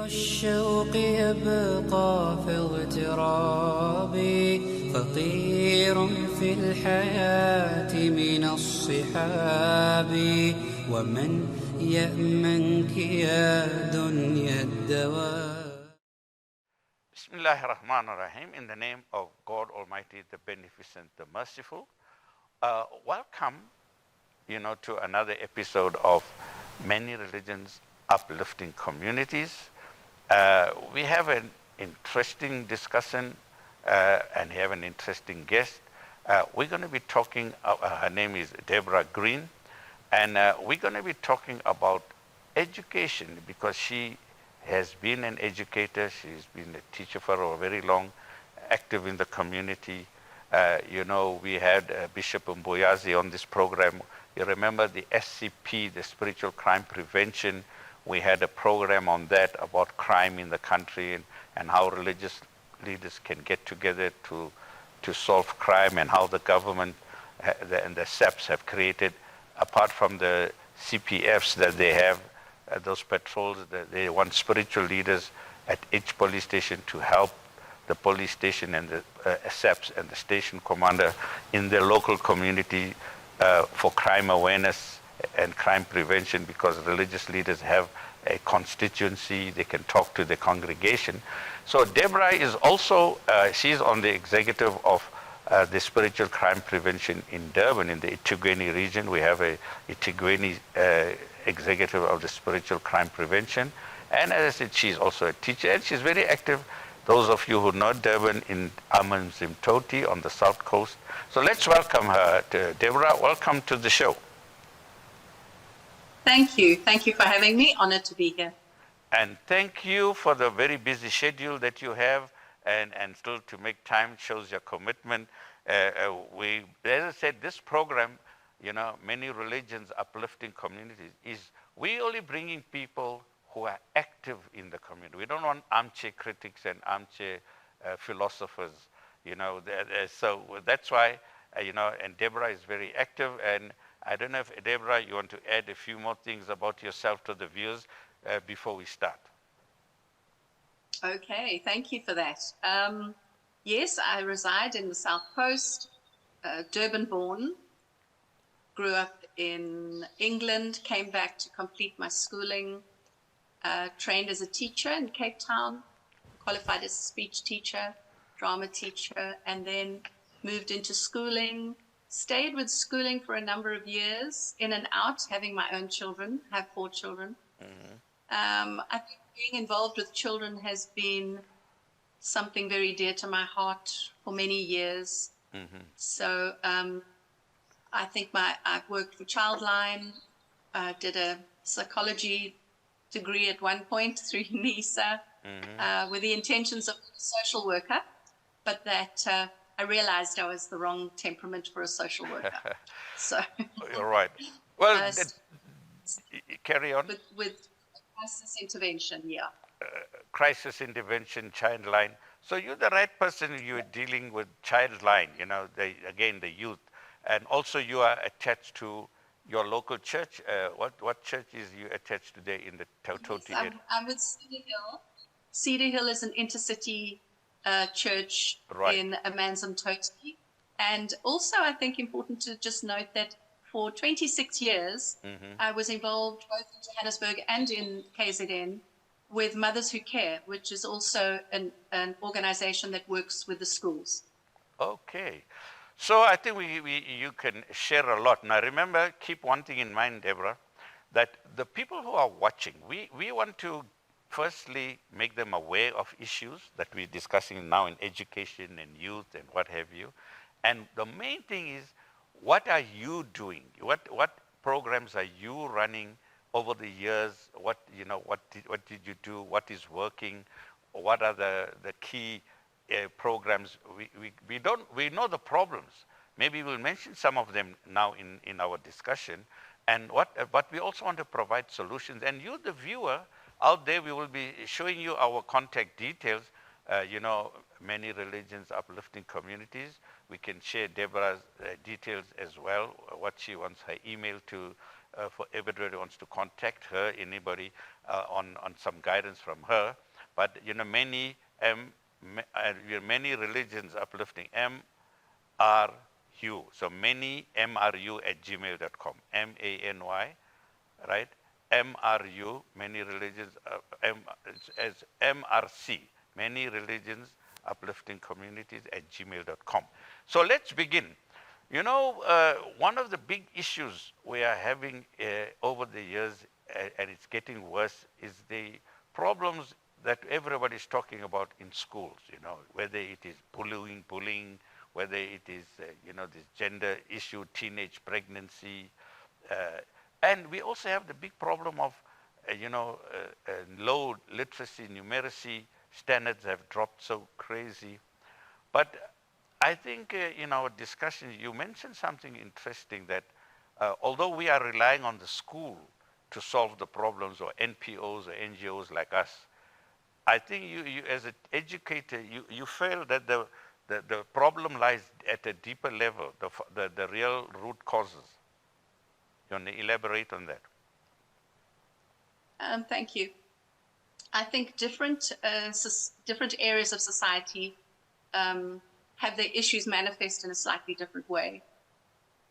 الشوق يبقى في اغترابي فقير في الحياة من الصحاب ومن يأمنك يا دنيا الدواب. Bismillah ar-Rahman ar-Rahim. In the name of God Almighty, the Beneficent, the Merciful. Welcome, to another episode of Many Religions Uplifting Communities. We have an interesting discussion and have an interesting guest. We're going to be talking, her name is Deborah Green, and we're going to be talking about education because she has been an educator. She's been a teacher for a very long, active in the community. We had Bishop Mboyazi on this program. You remember the SCP, the Spiritual Crime Prevention. We had a program on that about crime in the country and how religious leaders can get together to solve crime and how the government and the SEPs have created, apart from the CPFs that they have, those patrols, they want spiritual leaders at each police station to help the police station and the SEPs and the station commander in their local community for crime awareness and crime prevention, because religious leaders have a constituency, they can talk to the congregation. So Deborah is also, she's on the executive of the Spiritual Crime Prevention in Durban, in the eThekwini region. We have a eThekwini executive of the Spiritual Crime Prevention. And as I said, she's also a teacher and she's very active. Those of you who know Durban, in Amanzimtoti on the south coast. So let's welcome her. Deborah, welcome to the show. Thank you. Thank you for having me. Honored to be here. And thank you for the very busy schedule that you have, and still to make time shows your commitment. As I said, this program, Many Religions Uplifting Communities, is we only bringing people who are active in the community. We don't want armchair critics and armchair philosophers, so that's why, and Deborah is very active. And I don't know if, Deborah, you want to add a few more things about yourself to the viewers before we start. Okay, thank you for that. Yes, I reside in the South Coast, Durban born, grew up in England, came back to complete my schooling, trained as a teacher in Cape Town, qualified as a speech teacher, drama teacher, and then moved into schooling. Stayed with schooling for a number of years, in and out, having my own children, have 4 children. Mm-hmm. I think being involved with children has been something very dear to my heart for many years. Mm-hmm. So I think I've worked for Childline, did a psychology degree at one point through NISA, mm-hmm. With the intentions of a social worker, but that I realized I was the wrong temperament for a social worker. So you're right. Well, carry on. With crisis intervention, yeah. Crisis intervention, Childline. So you're the right person. You're dealing with Childline, the youth. And also you are attached to your local church. What church is you attached to there in the Tautoti area? I'm with Cedar Hill. Cedar Hill is an intercity church in Amanzimtoti. And also I think important to just note that for 26 years, mm-hmm. I was involved both in Johannesburg and in KZN with Mothers Who Care, which is also an organization that works with the schools. Okay. So I think you can share a lot. Now remember, keep one thing in mind, Deborah, that the people who are watching, we want to firstly make them aware of issues that we're discussing now in education and youth and what have you. And the main thing is, what are you doing? What programs are you running over the years? What did you do? What is working? What are the key programs? We know the problems. Maybe we'll mention some of them now in our discussion. And but we also want to provide solutions. And you, the viewer out there, we will be showing you our contact details. Many Religions Uplifting Communities. We can share Deborah's details as well, what she wants, her email to, for everybody who wants to contact her, anybody. on some guidance from her. But many many religions uplifting MRU. So many MRU@gmail.com. MANY, right? MRU, many religions, as MRC, many religions uplifting communities @gmail.com. So let's begin. One of the big issues we are having over the years, and it's getting worse, is the problems that everybody is talking about in schools, whether it is bullying, whether it is, this gender issue, teenage pregnancy. And we also have the big problem of, low literacy, numeracy standards have dropped so crazy. But I think in our discussion, you mentioned something interesting that although we are relying on the school to solve the problems, or NPOs or NGOs like us, I think you as an educator, you feel that the problem lies at a deeper level, the real root causes. You want to elaborate on that? Thank you. I think different areas of society have their issues manifest in a slightly different way.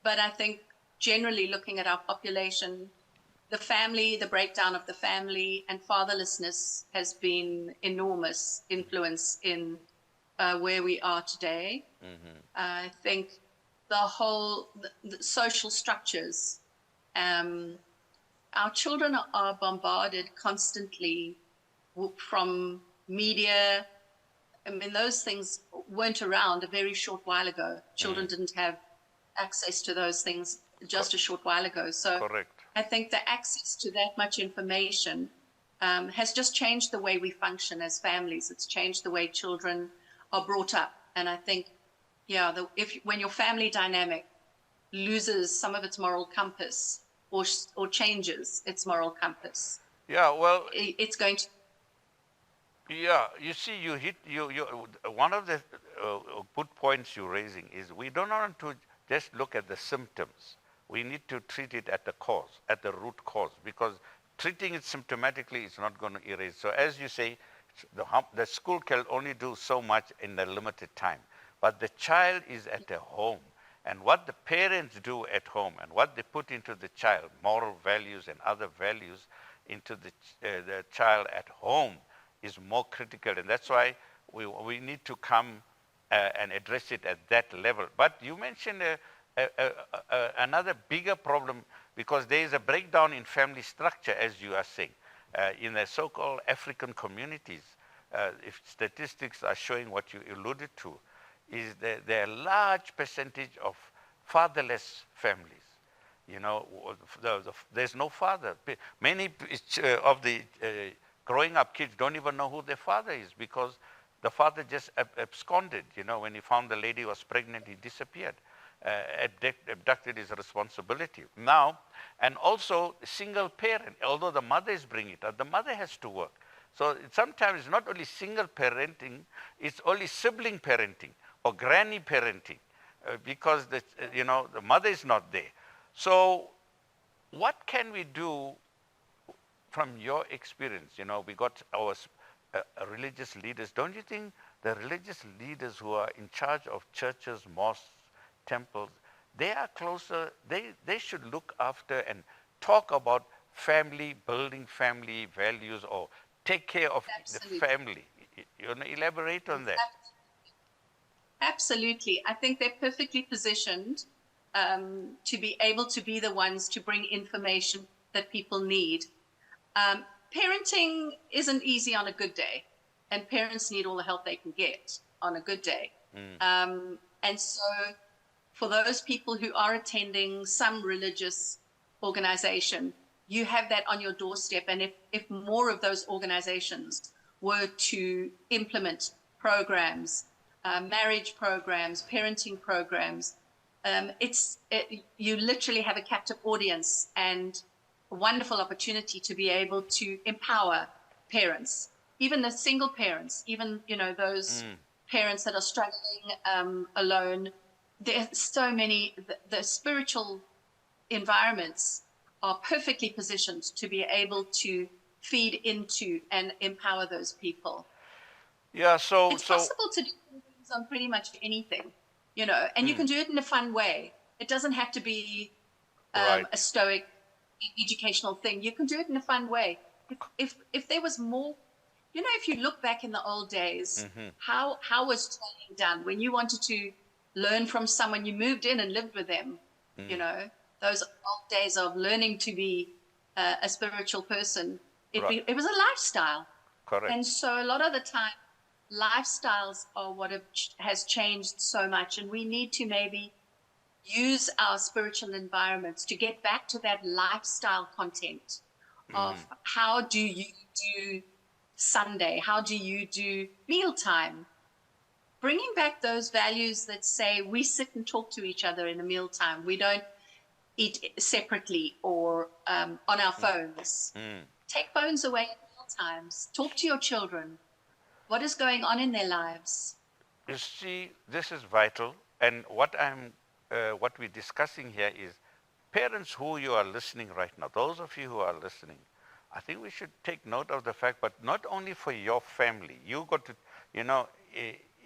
But I think generally looking at our population, the family, the breakdown of the family, and fatherlessness has been enormous influence in where we are today. Mm-hmm. I think the social structures, our children are bombarded constantly from media. I mean, those things weren't around a very short while ago. Children didn't have access to those things just a short while ago. So correct. I think the access to that much information has just changed the way we function as families. It's changed the way children are brought up. And I think, when your family dynamic loses some of its moral compass or changes its moral compass, it's going to. Yeah, you see, you one of the good points you're raising is we don't want to just look at the symptoms. We need to treat it at the cause, at the root cause, because treating it symptomatically is not going to erase. So as you say, the school can only do so much in a limited time, but the child is at the home. And what the parents do at home and what they put into the child, moral values and other values into the child at home, is more critical, and that's why we need to come and address it at that level. But you mentioned another bigger problem, because there is a breakdown in family structure, as you are saying. In the so-called African communities, if statistics are showing what you alluded to, is that there are a large percentage of fatherless families. There's no father. Many of the growing up kids don't even know who their father is, because the father just absconded. When he found the lady was pregnant, he disappeared, abducted his responsibility. Now, and also single parent, although the mother is bringing it up, the mother has to work. So sometimes it's not only single parenting, it's only sibling parenting or granny parenting, because the mother is not there. So what can we do? From your experience, we got our religious leaders. Don't you think the religious leaders who are in charge of churches, mosques, temples, they are closer, they should look after and talk about family, building family values, or take care of Absolutely. The family? You want to elaborate on that? Absolutely. I think they're perfectly positioned to be able to be the ones to bring information that people need. Parenting isn't easy on a good day, and parents need all the help they can get on a good day. And so for those people who are attending some religious organization, you have that on your doorstep. And if more of those organizations were to implement programs, marriage programs, parenting programs, you literally have a captive audience and a wonderful opportunity to be able to empower parents, even the single parents, even those parents that are struggling alone. There's so many. The spiritual environments are perfectly positioned to be able to feed into and empower those people. Yeah, It's possible to do things on pretty much anything, and you can do it in a fun way. It doesn't have to be right. a stoic educational thing. You can do it in a fun way. If there was more, if you look back in the old days, how was training done? When you wanted to learn from someone, you moved in and lived with them. Those old days of learning to be a spiritual person. Right. It was a lifestyle. Correct. And so a lot of the time, lifestyles are what has changed so much, and we need to maybe use our spiritual environments to get back to that lifestyle content of how do you do Sunday, how do you do mealtime, bringing back those values that say we sit and talk to each other in a mealtime. We don't eat separately or on our phones. Take phones away at meal times. Talk to your children. What is going on in their lives? You see, this is vital, and what we're discussing here is parents who you are listening right now, those of you who are listening, I think we should take note of the fact, but not only for your family. You got to,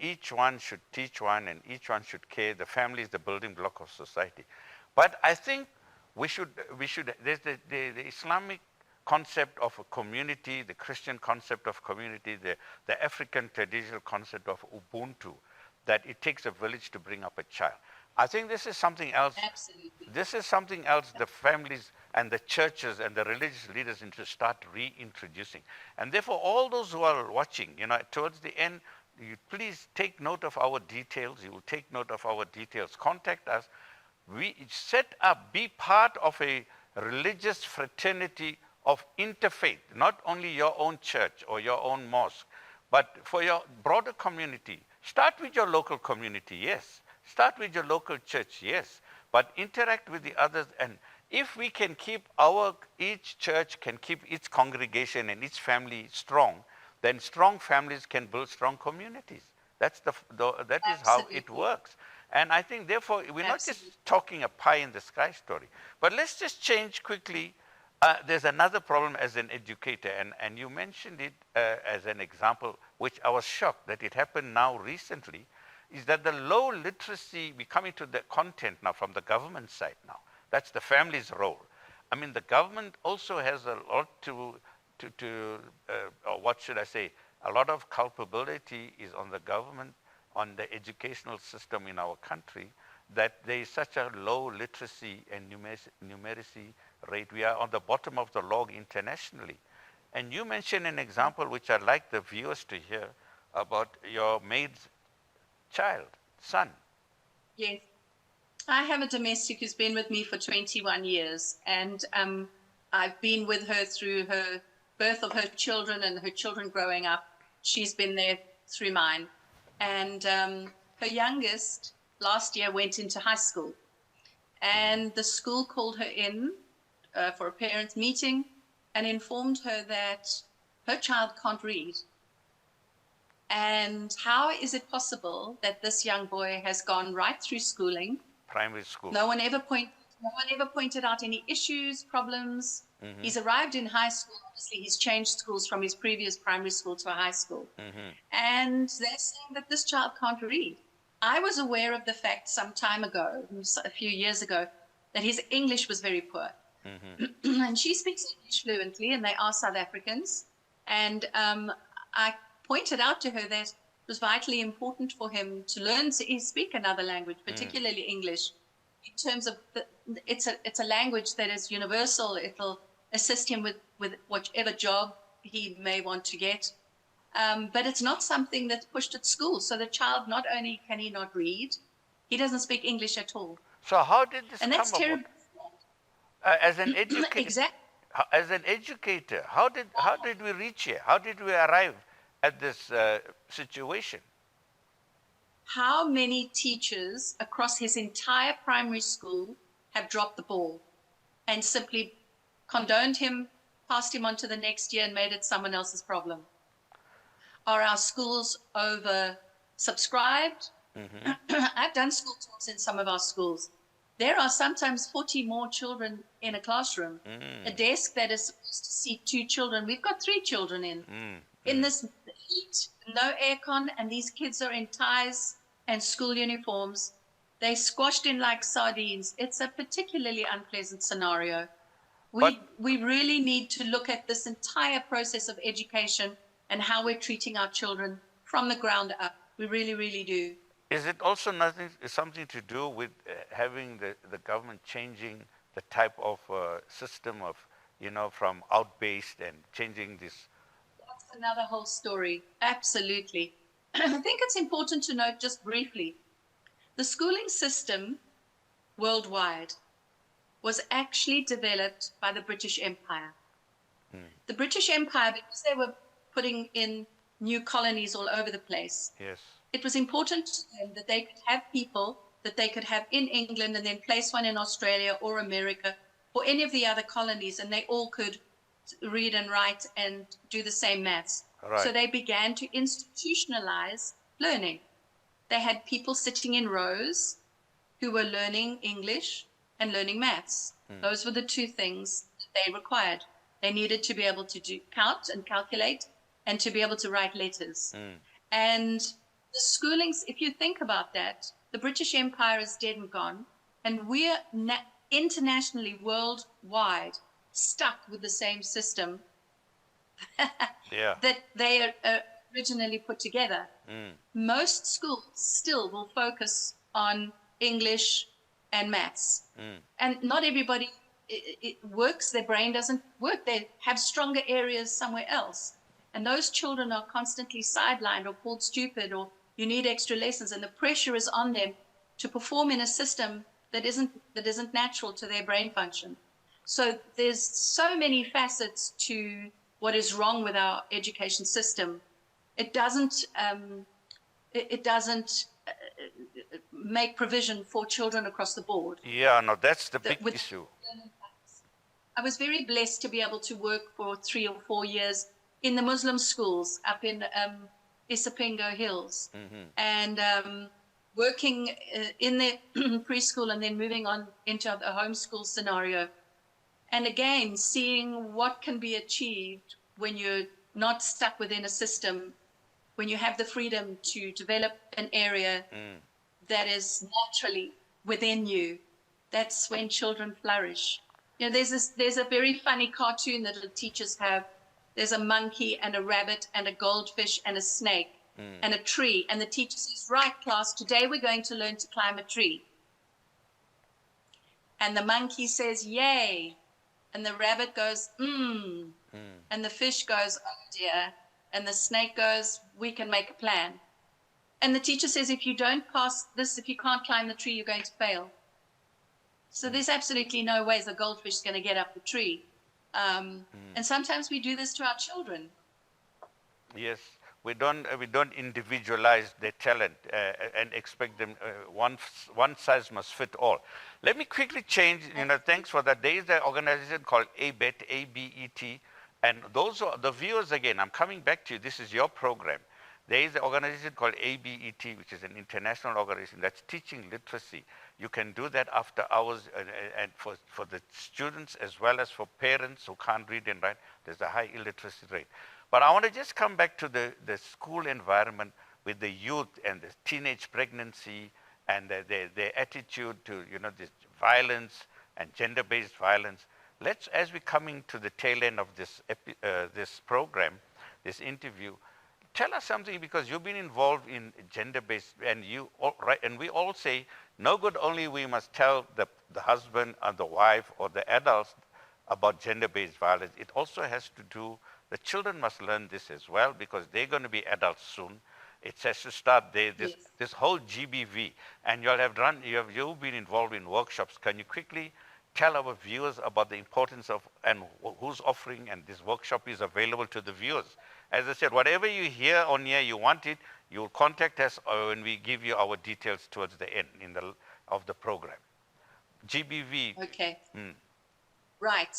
each one should teach one and each one should care. The family is the building block of society. But I think we should, there's the Islamic concept of a community, the Christian concept of community, the African traditional concept of Ubuntu, that it takes a village to bring up a child. I think this is something else. Absolutely. This is something else the families and the churches and the religious leaders need to start reintroducing. And therefore, all those who are watching, towards the end, you please take note of our details. You will take note of our details. Contact us. We set up, be part of a religious fraternity of interfaith, not only your own church or your own mosque, but for your broader community. Start with your local community, yes. Start with your local church, yes. But interact with the others. And if we can keep each church can keep its congregation and its family strong, then strong families can build strong communities. That is how it works. And I think, therefore, we're not just talking a pie in the sky story. But let's just change quickly. There's another problem as an educator, and you mentioned it as an example, which I was shocked that it happened now recently, is that the low literacy, we're coming to the content now from the government side now. That's the family's role. I mean, the government also has a lot or what should I say, a lot of culpability is on the government, on the educational system in our country, that there is such a low literacy and numeracy rate. We are on the bottom of the log internationally. And you mentioned an example which I'd like the viewers to hear about your maid's son. Yes. I have a domestic who's been with me for 21 years, and I've been with her through her birth of her children and her children growing up. She's been there through mine. And her youngest last year went into high school, and the school called her in for a parents' meeting and informed her that her child can't read. And how is it possible that this young boy has gone right through schooling? Primary school. No one ever pointed out any issues, problems. He's arrived in high school. Obviously, he's changed schools from his previous primary school to a high school. And they're saying that this child can't read. I was aware of the fact some time ago, a few years ago, that his English was very poor. And she speaks English fluently, and they are South Africans. And I pointed out to her that it was vitally important for him to learn to speak another language, particularly English, in terms of it's a language that is universal. It'll assist him with whichever job he may want to get. But it's not something that's pushed at school. So the child, not only can he not read, he doesn't speak English at all. So how did this and that's come terrible. About? As an educator, Exactly. As an educator, how did we reach here? How did we arrive at this situation? How many teachers across his entire primary school have dropped the ball and simply condoned him, passed him on to the next year, and made it someone else's problem? Are our schools oversubscribed? I've done school tours in some of our schools. there are sometimes 40 more children in a classroom. A desk that is supposed to seat 2 children, we've got 3 children in this heat, no aircon, and these kids are in ties and school uniforms. They squashed in like sardines. It's a particularly unpleasant scenario. We really need to look at this entire process of education and how we're treating our children from the ground up. We really, really do. Is it also something to do with having the government changing the type of system of, from out-based and changing this? That's another whole story. Absolutely. I think it's important to note just briefly, the schooling system worldwide was actually developed by the British Empire. The British Empire, because they were putting in new colonies all over the place, Yes. it was important to them that they could have people that they could have in England and then place one in Australia or America or any of the other colonies, and they all could read and write and do the same maths. Right. So they began to institutionalize learning. They had people sitting in rows who were learning English and learning maths. Those were the 2 things that they required. They needed to be able to count and calculate and to be able to write letters. And the schoolings, if you think about that, the British Empire is dead and gone, and we're internationally, worldwide, stuck with the same system that they originally put together. Most schools still will focus on English and maths. And not everybody it works, their brain doesn't work. They have stronger areas somewhere else. And those children are constantly sidelined or called stupid, or you need extra lessons, and the pressure is on them to perform in a system that isn't natural to their brain function. So there's so many facets to what is wrong with our education system. It doesn't make provision for children across the board. Yeah, no, that's the big issue. I was very blessed to be able to work for 3 or 4 years in the Muslim schools up in Isipingo Hills, and working in the preschool and then moving on into the homeschool scenario. And again, seeing what can be achieved when you're not stuck within a system, when you have the freedom to develop an area that is naturally within you. That's when children flourish. There's a very funny cartoon that the teachers have. There's a monkey and a rabbit and a goldfish and a snake and a tree. And the teacher says, right, class, today we're going to learn to climb a tree. And the monkey says, yay. And the rabbit goes, And the fish goes, oh dear. And the snake goes, we can make a plan. And the teacher says, if you don't pass this, if you can't climb the tree, you're going to fail. So there's absolutely no ways a goldfish is going to get up the tree. And sometimes we do this to our children. Yes, we don't individualize their talent and expect them, one size must fit all. Let me quickly change, thanks for that. There is an organization called ABET, A-B-E-T, and those are the viewers, again, I'm coming back to you, this is your program. There is an organization called ABET, which is an international organization that's teaching literacy. You can do that after hours, and for the students as well as for parents who can't read and write, there's a high illiteracy rate. But I want to just come back to the school environment with the youth and the teenage pregnancy and their attitude to, this violence and gender-based violence. Let's, as we're coming to the tail end of this program, this interview, tell us something, because you've been involved in gender-based, and and we all say, no good only we must tell the husband or the wife or the adults about gender-based violence. It also has to do, the children must learn this as well, because they're going to be adults soon. It has to start there, this whole GBV, and you've been involved in workshops. Can you quickly tell our viewers about the importance of, and who's offering, and this workshop is available to the viewers? As I said, whatever you hear on here, you want it, you'll contact us when we give you our details towards the end of the program. GBV. Okay. Right.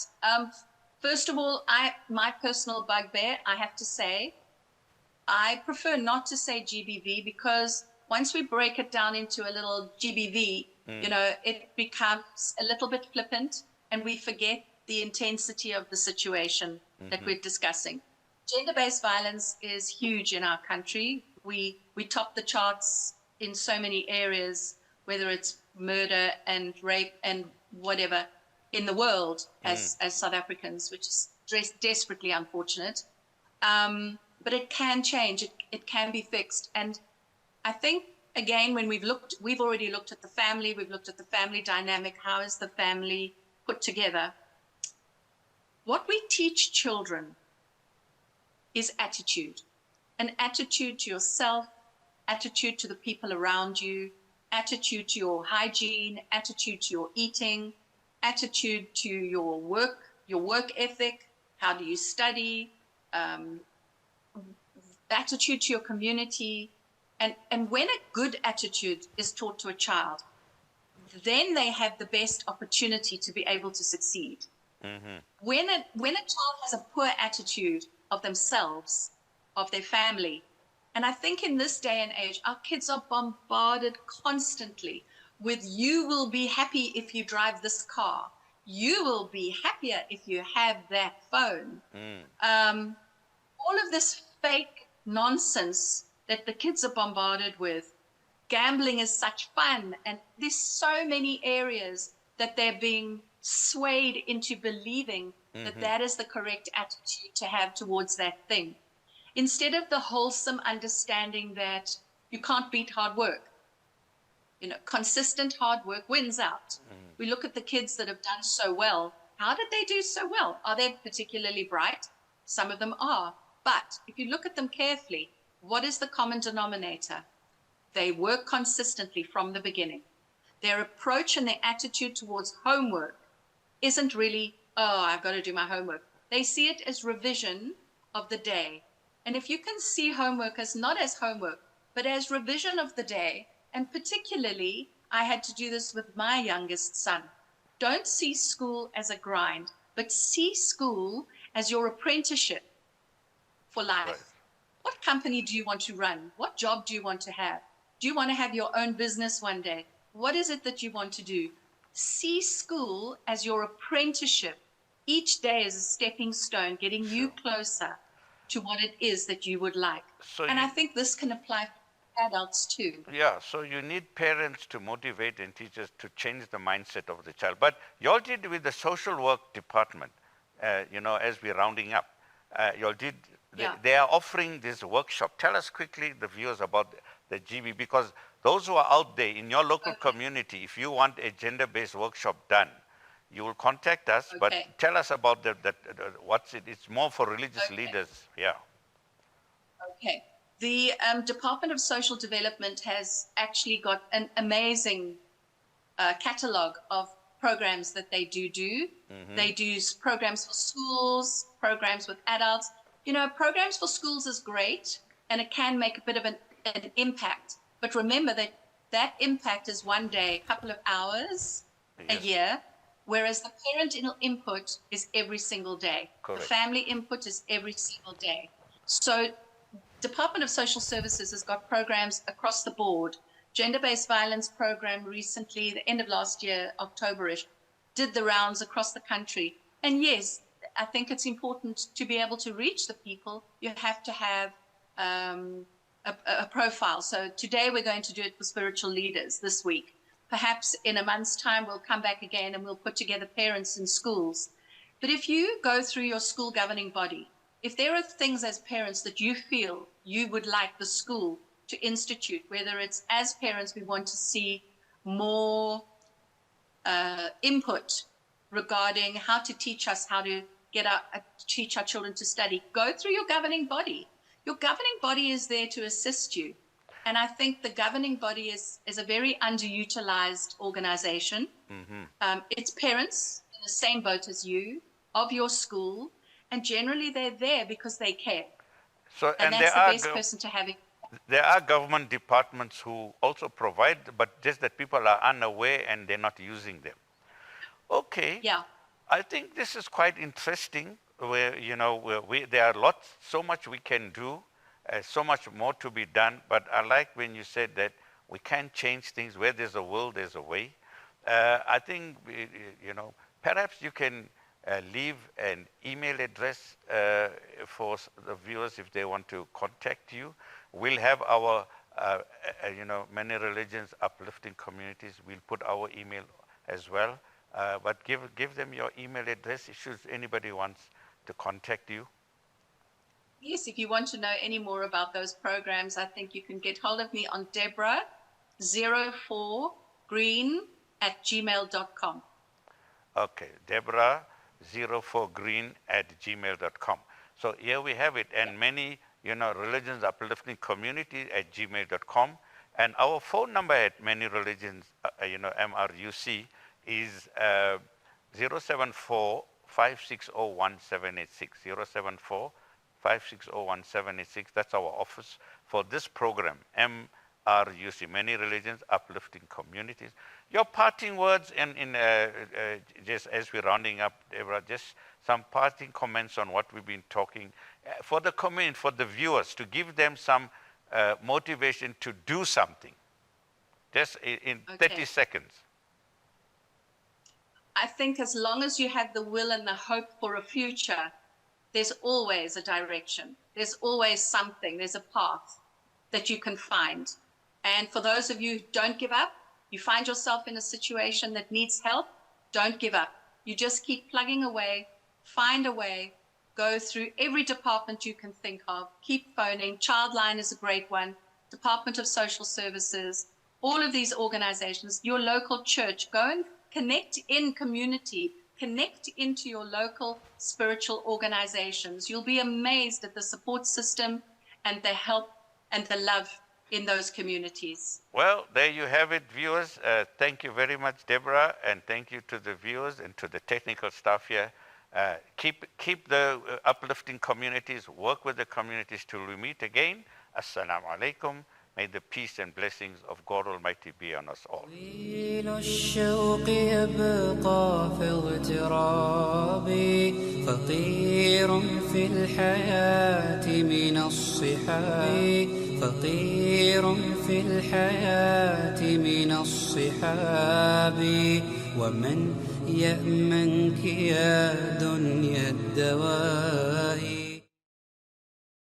First of all, my personal bugbear, I have to say, I prefer not to say GBV, because once we break it down into a little GBV, It becomes a little bit flippant, and we forget the intensity of the situation that we're discussing. Gender-based violence is huge in our country. We top the charts in so many areas, whether it's murder and rape and whatever in the world as South Africans, which is desperately unfortunate. But it can change. It can be fixed. And I think, again, when we've already looked at the family, we've looked at the family dynamic. How is the family put together? What we teach children is attitude. An attitude to yourself, attitude to the people around you, attitude to your hygiene, attitude to your eating, attitude to your work ethic, how do you study, attitude to your community. And when a good attitude is taught to a child, then they have the best opportunity to be able to succeed. When a child has a poor attitude of themselves, of their family, and I think in this day and age, our kids are bombarded constantly with, you will be happy if you drive this car. You will be happier if you have that phone. All of this fake nonsense that the kids are bombarded with. Gambling is such fun, and there's so many areas that they're being swayed into believing that is the correct attitude to have towards that thing, instead of the wholesome understanding that you can't beat hard work. Consistent hard work wins out. We look at the kids that have done so well. How did they do so well? Are they particularly bright? Some of them are. But if you look at them carefully, what is the common denominator? They work consistently from the beginning. Their approach and their attitude towards homework isn't really, I've got to do my homework. They see it as revision of the day. And if you can see homework as not as homework, but as revision of the day, and particularly, I had to do this with my youngest son. Don't see school as a grind, but see school as your apprenticeship for life. Right. What company do you want to run? What job do you want to have? Do you want to have your own business one day? What is it that you want to do? See school as your apprenticeship. Each day is a stepping stone, getting you closer to what it is that you would like. I think this can apply to adults too. Yeah, so you need parents to motivate and teachers to change the mindset of the child. But you all did with the social work department, as we're rounding up. You all did, they are offering this workshop. Tell us quickly, the viewers, about the GB, because those who are out there in your local community, if you want a gender-based workshop done, you will contact us, but tell us about what's it. It's more for religious leaders. Yeah. Okay. The Department of Social Development has actually got an amazing catalog of programs that they do. They do programs for schools, programs with adults. Programs for schools is great, and it can make a bit of an impact. But remember that impact is one day, a couple of hours a year, whereas the parent input is every single day. Correct. The family input is every single day. So Department of Social Services has got programs across the board. Gender-based violence program recently, the end of last year, October-ish, did the rounds across the country. And yes, I think it's important to be able to reach the people. You have to have a profile. So today we're going to do it for spiritual leaders this week. Perhaps in a month's time, we'll come back again and we'll put together parents in schools. But if you go through your school governing body, if there are things as parents that you feel you would like the school to institute, whether it's as parents, we want to see more input regarding how to teach us how to teach our children to study, go through your governing body. Your governing body is there to assist you. And I think the governing body is a very underutilized organization. It's parents in the same boat as you, of your school, and generally they're there because they care. So, and that's the best person to have. There are government departments who also provide, but just that people are unaware and they're not using them. Okay. Yeah. I think this is quite interesting. Where there are so much we can do, so much more to be done. But I like when you said that we can change things. Where there's a will, there's a way. I think, perhaps you can leave an email address for the viewers if they want to contact you. We'll have our, many religions, uplifting communities. We'll put our email as well. But give them your email address should anybody wants to contact you. Yes, if you want to know any more about those programs, I think you can get hold of me on Deborah04green@gmail.com. Okay, Deborah04green@gmail.com. So here we have it, and many, religions uplifting community @gmail.com. And our phone number at many religions, MRUC, is 074-560-1786. 074-560-1786. That's our office for this program, MRUC, Many Religions Uplifting Communities. Your parting words, just as we're rounding up, Deborah, just some parting comments on what we've been talking for the community, for the viewers, to give them some motivation to do something, just in 30 seconds. I think as long as you have the will and the hope for a future, there's always a direction. There's always something. There's a path that you can find. And for those of you who don't give up, you find yourself in a situation that needs help, don't give up. You just keep plugging away, find a way, go through every department you can think of, keep phoning. Childline is a great one, Department of Social Services, all of these organizations, your local church, go and connect in community, connect into your local spiritual organizations. You'll be amazed at the support system and the help and the love in those communities. Well, there you have it, viewers. Thank you very much, Deborah, and thank you to the viewers and to the technical staff here. Keep the uplifting communities, work with the communities till we meet again. Assalamu alaikum. May the peace and blessings of God Almighty be on us all. طويل الشوق يبقى في اغترابي فقير في الحياة من الصحاب فقير في الحياة من الصحاب ومن يأمنك يا دنيا الدواء